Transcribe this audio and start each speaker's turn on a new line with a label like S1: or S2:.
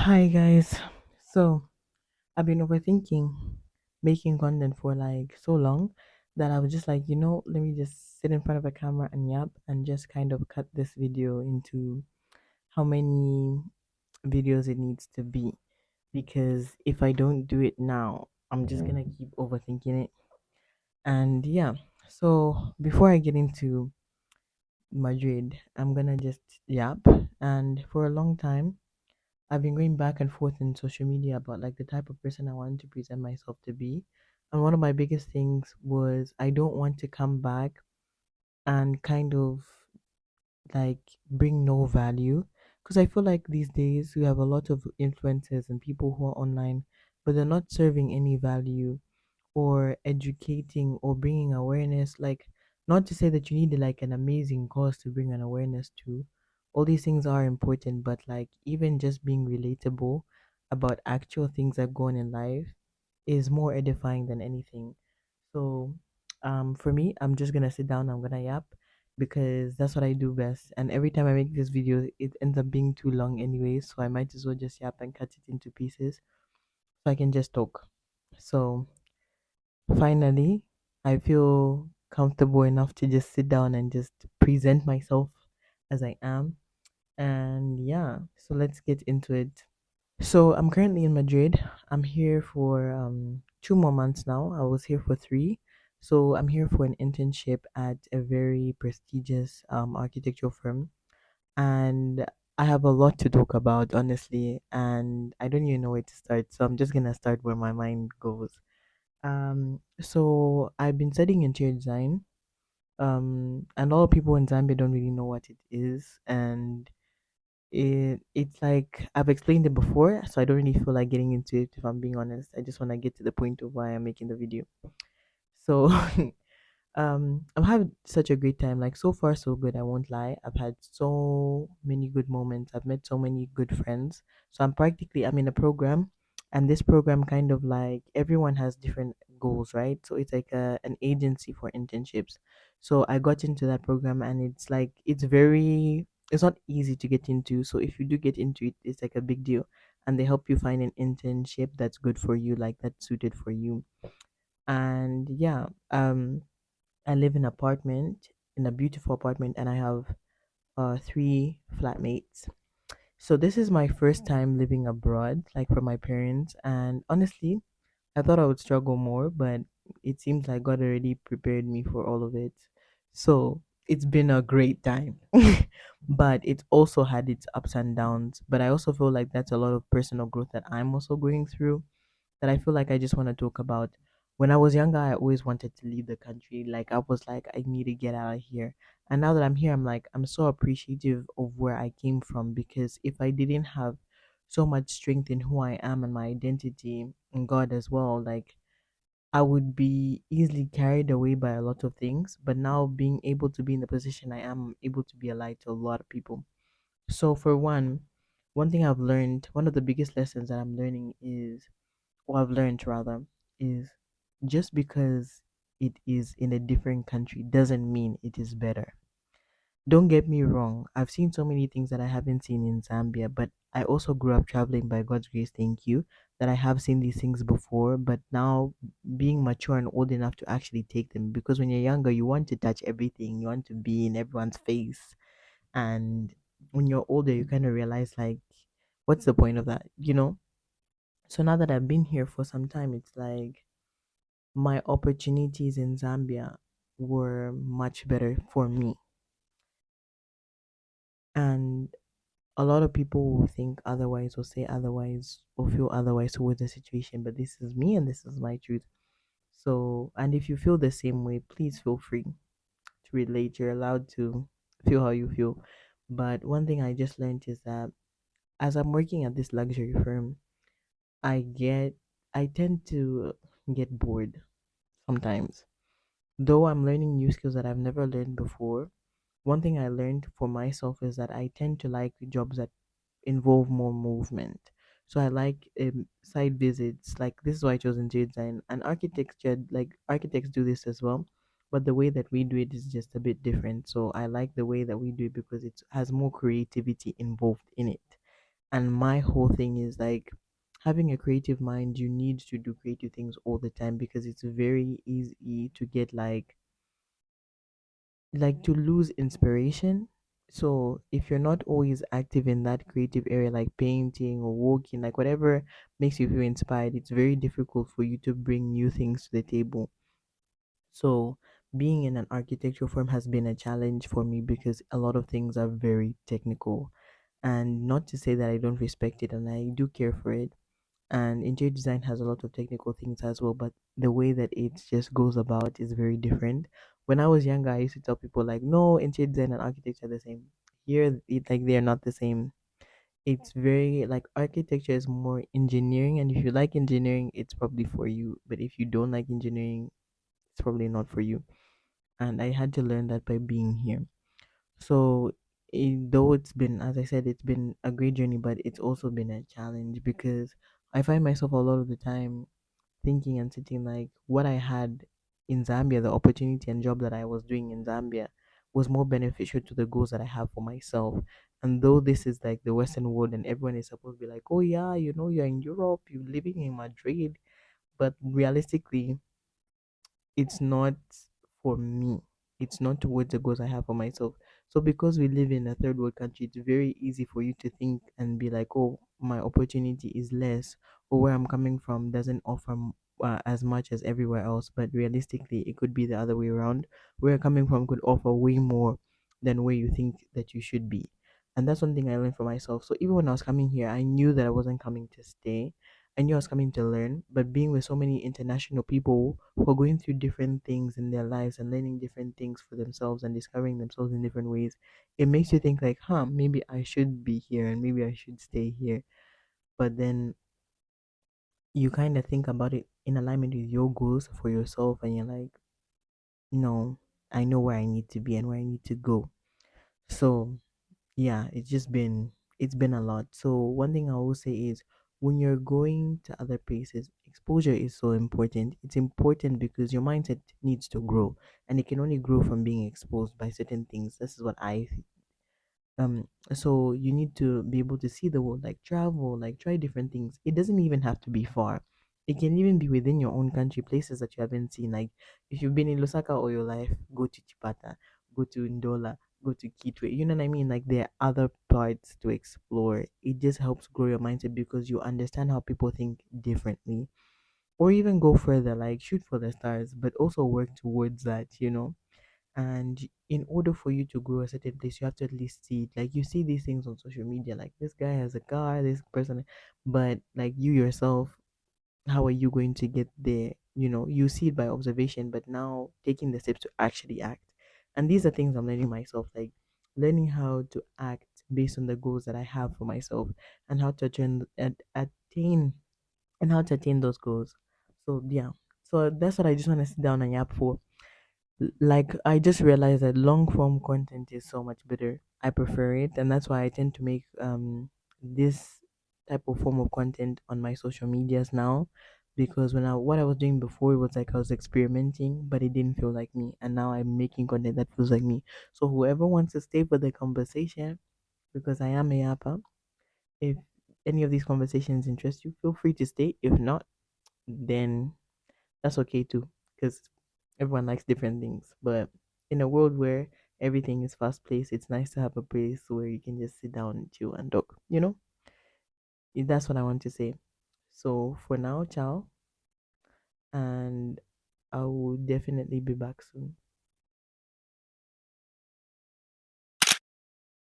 S1: Hi guys. So I've been overthinking making content for like so long that I was just like, let me just sit in front of a camera and yap and just kind of cut this video into how many videos it needs to be. Because if I don't do it now, I'm just gonna keep overthinking it. And yeah, so before I get into Madrid, I'm gonna just yap. And for a long time, I've been going back and forth in social media about like the type of person I want to present myself to be. And one of my biggest things was I don't want to come back and kind of like bring no value. Because I feel like these days we have a lot of influencers and people who are online, but they're not serving any value or educating or bringing awareness. Like, not to say that you need like an amazing cause to bring an awareness to. All these things are important, but like even just being relatable about actual things that go on in life is more edifying than anything. So, for me, I'm just gonna sit down. I'm gonna yap because that's what I do best. And every time I make this video, it ends up being too long anyway. So I might as well just yap and cut it into pieces so I can just talk. So finally, I feel comfortable enough to just sit down and just present myself as I am. And yeah, so let's get into it. So I'm currently in Madrid. I'm here for 2 more months now. I was here for three. So I'm here for an internship at a very prestigious architectural firm. And I have a lot to talk about, honestly. And I don't even know where to start. So I'm just going to start where my mind goes. So I've been studying interior design. And a lot of people in Zambia don't really know what it is. And it's like I've explained it before, so I don't really feel like getting into it if I'm being honest. I just want to get to the point of why I'm making the video. So I'm having such a great time. Like so far so good, I won't lie. I've had so many good moments. I've met so many good friends. So I'm in a program, and this program kind of like everyone has different goals, right? So it's like an agency for internships. So I got into that program, and it's like it's not easy to get into. So if you do get into it, it's like a big deal, and they help you find an internship that's good for you, like that's suited for you. And yeah, I live in an apartment, in a beautiful apartment, and I have three flatmates. So this is my first time living abroad, like from my parents. And honestly, I thought I would struggle more, but it seems like God already prepared me for all of it. So it's been a great time. But it also had its ups and downs. But I also feel like that's a lot of personal growth that I'm also going through that I feel like I just want to talk about. When I was younger, I always wanted to leave the country. Like I was like, I need to get out of here. And now that I'm here, I'm like, I'm so appreciative of where I came from because if I didn't have so much strength in who I am and my identity in God as well, like I would be easily carried away by a lot of things. But now being able to be in the position I am, I'm able to be a light to a lot of people. So for one thing I've learned, one of the biggest lessons that I'm learning is or I've learned rather, is just because it is in a different country doesn't mean it is better. Don't get me wrong, I've seen so many things that I haven't seen in Zambia, but I also grew up traveling by God's grace, thank you, that I have seen these things before, but now being mature and old enough to actually take them because when you're younger, you want to touch everything, you want to be in everyone's face. And when you're older, you kind of realize, like, what's the point of that, you know? So now that I've been here for some time, it's like my opportunities in Zambia were much better for me. And a lot of people will think otherwise or say otherwise or feel otherwise towards the situation, but this is me and this is my truth. So, and if you feel the same way, please feel free to relate. You're allowed to feel how you feel. But one thing I just learned is that as I'm working at this luxury firm, I get, I tend to get bored sometimes. Though I'm learning new skills that I've never learned before, one thing I learned for myself is that I tend to like jobs that involve more movement. So I like side visits. Like this is why I chose interior design and architecture. Like architects do this as well, but the way that we do it is just a bit different. So I like the way that we do it because it has more creativity involved in it. And my whole thing is like having a creative mind, you need to do creative things all the time because it's very easy to get like to lose inspiration. So if you're not always active in that creative area like painting or walking, like whatever makes you feel inspired, it's very difficult for you to bring new things to the table. So being in an architectural firm has been a challenge for me because a lot of things are very technical. And not to say that I don't respect it, and I do care for it. And interior design has a lot of technical things as well, but the way that it just goes about is very different. When I was younger, I used to tell people like, no, interior design and architecture are the same. Here, it like they're not the same. It's very like architecture is more engineering, and if you like engineering, it's probably for you. But if you don't like engineering, it's probably not for you. And I had to learn that by being here. So, though it's been, as I said, it's been a great journey, but it's also been a challenge because I find myself a lot of the time thinking and sitting like what I had in Zambia, the opportunity and job that I was doing in Zambia was more beneficial to the goals that I have for myself. And though this is like the Western world and everyone is supposed to be like, oh yeah, you know, you're in Europe, you're living in Madrid, but realistically, it's not for me. It's not towards the goals I have for myself. So because we live in a third world country, it's very easy for you to think and be like, oh, my opportunity is less, or where I'm coming from doesn't offer as much as everywhere else. But realistically, it could be the other way around. Where you're coming from could offer way more than where you think that you should be. And that's one thing I learned for myself. So even when I was coming here, I knew that I wasn't coming to stay. I knew I was coming to learn, but being with so many international people who are going through different things in their lives and learning different things for themselves and discovering themselves in different ways, it makes you think like, huh, maybe I should be here and maybe I should stay here. But then you kind of think about it in alignment with your goals for yourself and you're like, no, I know where I need to be and where I need to go. So yeah, it's been a lot. So one thing I will say is when you're going to other places, exposure is so important. It's important because your mindset needs to grow, and it can only grow from being exposed by certain things. This is what so you need to be able to see the world, like travel, like try different things. It doesn't even have to be far. It can even be within your own country, places that you haven't seen. Like if you've been in Lusaka all your life, go to Chipata, go to Ndola, go to Kitwe. You know what I mean? Like there are other parts to explore. It just helps grow your mindset because you understand how people think differently. Or even go further, like shoot for the stars, but also work towards that. And in order for you to grow a certain place, you have to at least see it. Like you see these things on social media, like this guy has a car, this person, but like you yourself, how are you going to get there? You see it by observation, but now taking the steps to actually act. And these are things I'm learning myself, like learning how to act based on the goals that I have for myself and how to attain and how to attain those goals. So yeah. So that's what I just want to sit down and yap for. Like I just realized that long form content is so much better. I prefer it, and that's why I tend to make this type of form of content on my social medias now. Because what I was doing before, it was like I was experimenting, but it didn't feel like me, and now I'm making content that feels like me. So whoever wants to stay for the conversation, because I am a yapper, if any of these conversations interest you, feel free to stay. If not, then that's okay too, because everyone likes different things. But in a world where everything is fast paced, it's nice to have a place where you can just sit down, chill, and talk. That's what I want to say. So for now, ciao, and I will definitely be back soon.